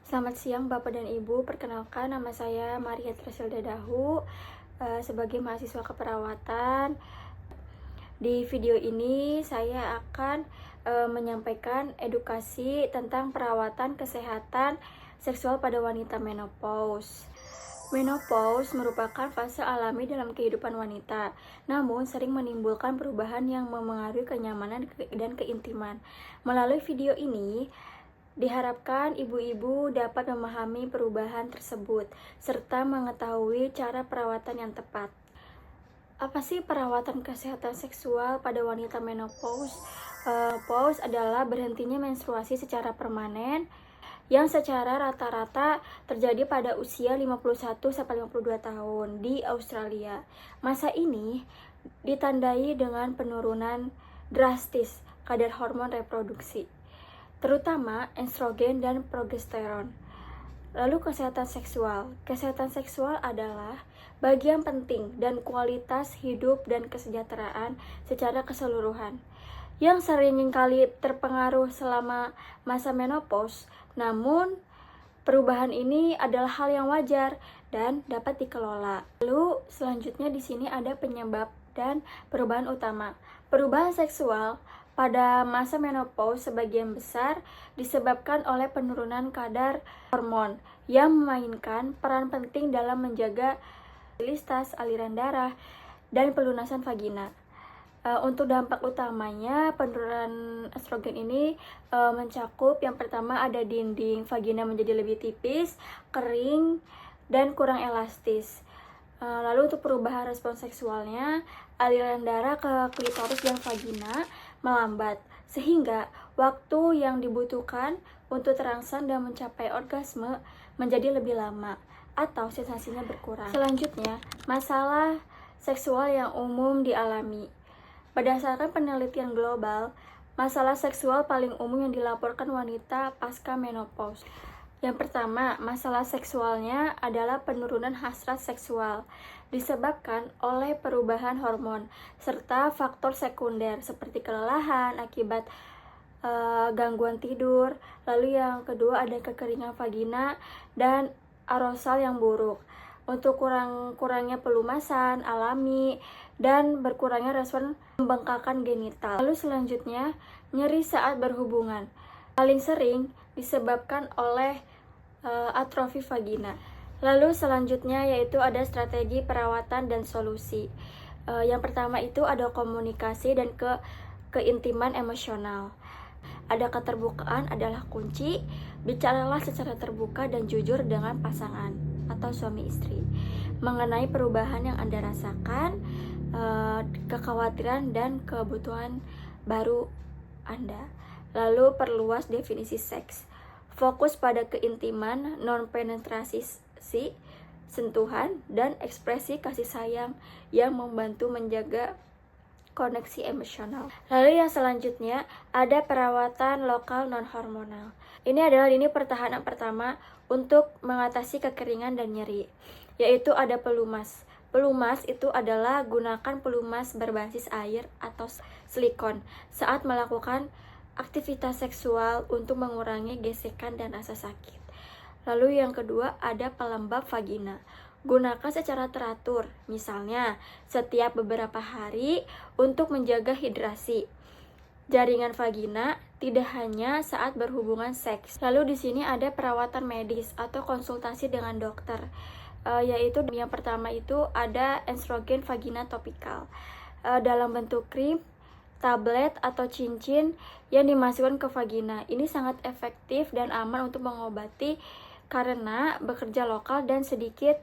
Selamat siang Bapak dan Ibu, perkenalkan nama saya Maria Tresilda Dahu sebagai mahasiswa keperawatan. Di video ini saya akan menyampaikan edukasi tentang perawatan kesehatan seksual pada wanita menopause. Menopause merupakan fase alami dalam kehidupan wanita, namun sering menimbulkan perubahan yang memengaruhi kenyamanan dan keintiman. Melalui video ini, diharapkan ibu-ibu dapat memahami perubahan tersebut, serta mengetahui cara perawatan yang tepat. Apa sih perawatan kesehatan seksual pada wanita menopause? Menopause adalah berhentinya menstruasi secara permanen yang secara rata-rata terjadi pada usia 51-52 tahun di Australia. Masa ini ditandai dengan penurunan drastis kadar hormon reproduksi, terutama estrogen dan progesteron. Lalu kesehatan seksual. Kesehatan seksual adalah bagian penting dan kualitas hidup dan kesejahteraan secara keseluruhan yang seringkali terpengaruh selama masa menopause. Namun, perubahan ini adalah hal yang wajar dan dapat dikelola. Lalu selanjutnya di sini ada penyebab dan perubahan utama. Perubahan seksual pada masa menopause sebagian besar disebabkan oleh penurunan kadar hormon yang memainkan peran penting dalam menjaga stabilitas aliran darah dan pelunasan vagina. Untuk dampak utamanya, penurunan estrogen ini mencakup yang pertama ada dinding vagina menjadi lebih tipis, kering, dan kurang elastis. Lalu untuk perubahan respon seksualnya, aliran darah ke klitoris dan vagina melambat, sehingga waktu yang dibutuhkan untuk terangsang dan mencapai orgasme menjadi lebih lama atau sensasinya berkurang. Selanjutnya, masalah seksual yang umum dialami. Berdasarkan penelitian global, masalah seksual paling umum yang dilaporkan wanita pasca menopause. Yang pertama, masalah seksualnya adalah penurunan hasrat seksual disebabkan oleh perubahan hormon serta faktor sekunder seperti kelelahan akibat gangguan tidur. Lalu yang kedua ada kekeringan vagina dan arousal yang buruk. Untuk kurangnya pelumasan alami dan berkurangnya respon pembengkakan genital. Lalu selanjutnya, nyeri saat berhubungan. Paling sering disebabkan oleh atrofi vagina. Lalu selanjutnya yaitu ada strategi perawatan dan solusi. Yang pertama itu ada komunikasi dan keintiman emosional. Ada keterbukaan adalah kunci. Bicaralah secara terbuka dan jujur dengan pasangan atau suami istri mengenai perubahan yang Anda rasakan, kekhawatiran dan kebutuhan baru Anda. Lalu perluas definisi seks. Fokus pada keintiman, non-penetrasi, sentuhan, dan ekspresi kasih sayang yang membantu menjaga koneksi emosional. Lalu yang selanjutnya ada perawatan lokal non-hormonal. Ini adalah lini pertahanan pertama untuk mengatasi kekeringan dan nyeri, yaitu ada pelumas. Pelumas itu adalah gunakan pelumas berbasis air atau silikon saat melakukan aktivitas seksual untuk mengurangi gesekan dan rasa sakit. Lalu yang kedua ada pelembab vagina. Gunakan secara teratur, misalnya setiap beberapa hari untuk menjaga hidrasi jaringan vagina, tidak hanya saat berhubungan seks. Lalu di sini ada perawatan medis atau konsultasi dengan dokter, yaitu yang pertama itu ada estrogen vagina topikal dalam bentuk krim, tablet atau cincin yang dimasukkan ke vagina. Ini sangat efektif dan aman untuk mengobati karena bekerja lokal dan sedikit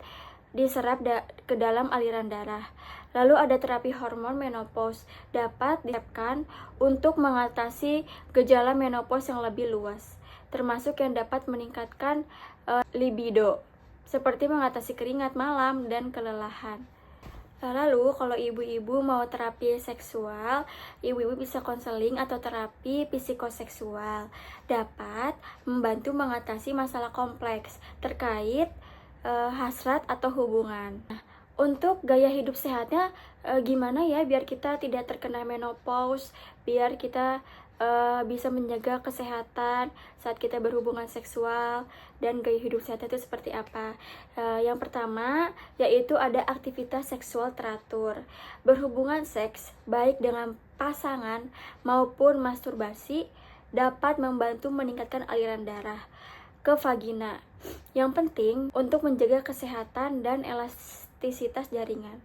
diserap ke dalam aliran darah. Lalu ada terapi hormon menopause dapat diterapkan untuk mengatasi gejala menopause yang lebih luas, termasuk yang dapat meningkatkan libido, seperti mengatasi keringat malam dan kelelahan. Lalu kalau ibu-ibu mau terapi seksual, ibu-ibu bisa konseling atau terapi psikoseksual, dapat membantu mengatasi masalah kompleks terkait hasrat atau hubungan. Untuk gaya hidup sehatnya gimana ya biar kita tidak terkena menopause, biar kita bisa menjaga kesehatan saat kita berhubungan seksual, dan gaya hidup sehat itu seperti apa. Yang pertama yaitu ada aktivitas seksual teratur. Berhubungan seks baik dengan pasangan maupun masturbasi dapat membantu meningkatkan aliran darah ke vagina. Yang penting untuk menjaga kesehatan dan elastisitas jaringan.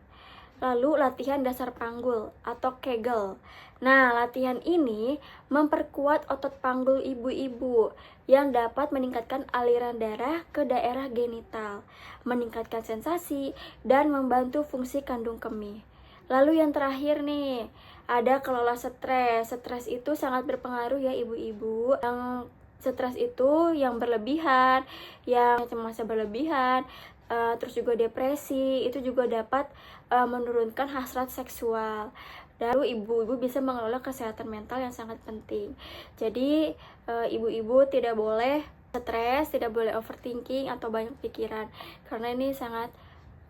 Lalu latihan dasar panggul atau Kegel. Nah, latihan ini memperkuat otot panggul ibu-ibu yang dapat meningkatkan aliran darah ke daerah genital, meningkatkan sensasi, dan membantu fungsi kandung kemih. Lalu yang terakhir nih, ada kelola stres. Stres itu sangat berpengaruh ya ibu-ibu. Yang stres itu yang berlebihan, yang cemasnya berlebihan, terus juga depresi, itu juga dapat menurunkan hasrat seksual. Dan ibu-ibu bisa mengelola kesehatan mental yang sangat penting. Jadi ibu-ibu tidak boleh stres, tidak boleh overthinking atau banyak pikiran, karena ini sangat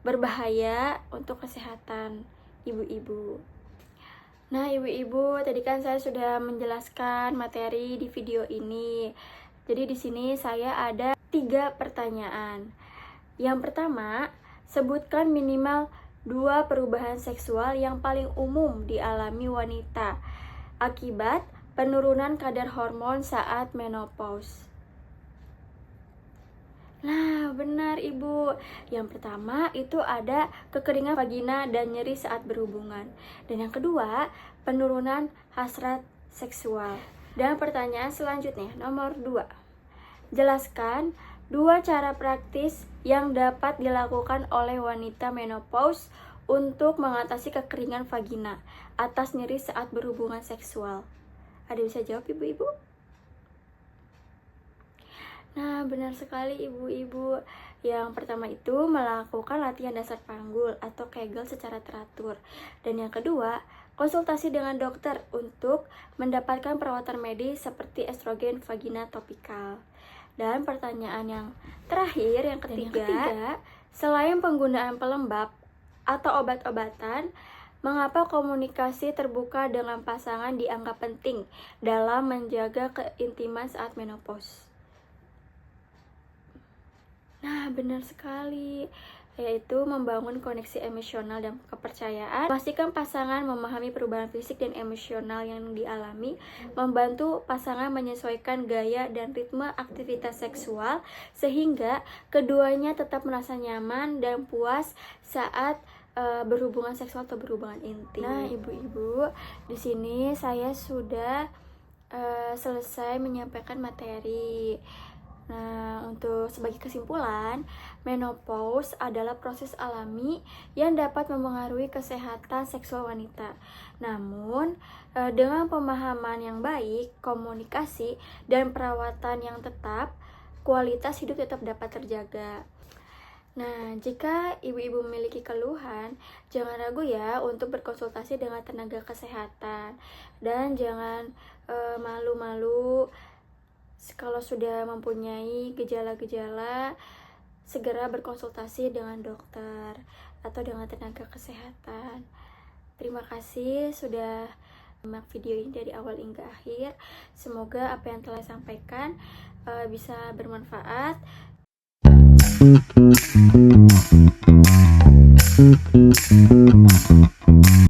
berbahaya untuk kesehatan ibu-ibu. Nah ibu-ibu, tadi kan saya sudah menjelaskan materi di video ini. Jadi di sini saya ada 3 pertanyaan. Yang pertama, sebutkan minimal 2 perubahan seksual yang paling umum dialami wanita akibat penurunan kadar hormon saat menopause. Nah, benar Ibu. Yang pertama itu ada kekeringan vagina dan nyeri saat berhubungan. Dan yang kedua, penurunan hasrat seksual. Dan pertanyaan selanjutnya, nomor 2. Jelaskan 2 cara praktis yang dapat dilakukan oleh wanita menopause untuk mengatasi kekeringan vagina atas nyeri saat berhubungan seksual. Ada bisa jawab ibu-ibu? Nah, benar sekali ibu-ibu. Yang pertama itu melakukan latihan dasar panggul atau Kegel secara teratur. Dan yang kedua, konsultasi dengan dokter untuk mendapatkan perawatan medis seperti estrogen vagina topikal. Dan pertanyaan yang terakhir, yang ketiga, selain penggunaan pelembab atau obat-obatan, mengapa komunikasi terbuka dengan pasangan dianggap penting dalam menjaga keintiman saat menopause? Nah, benar sekali, yaitu membangun koneksi emosional dan kepercayaan, memastikan pasangan memahami perubahan fisik dan emosional yang dialami, membantu pasangan menyesuaikan gaya dan ritme aktivitas seksual, sehingga keduanya tetap merasa nyaman dan puas saat berhubungan seksual atau berhubungan intim. Nah, ibu-ibu, di sini saya sudah selesai menyampaikan materi. Nah, untuk sebagai kesimpulan, menopause adalah proses alami yang dapat mempengaruhi kesehatan seksual wanita. Namun, dengan pemahaman yang baik, komunikasi, dan perawatan yang tetap, kualitas hidup tetap dapat terjaga. Nah, jika ibu-ibu memiliki keluhan, jangan ragu ya untuk berkonsultasi dengan tenaga kesehatan. Dan jangan malu-malu. Kalau sudah mempunyai gejala-gejala, segera berkonsultasi dengan dokter atau dengan tenaga kesehatan. Terima kasih sudah menonton video ini dari awal hingga akhir. Semoga apa yang telah saya sampaikan bisa bermanfaat.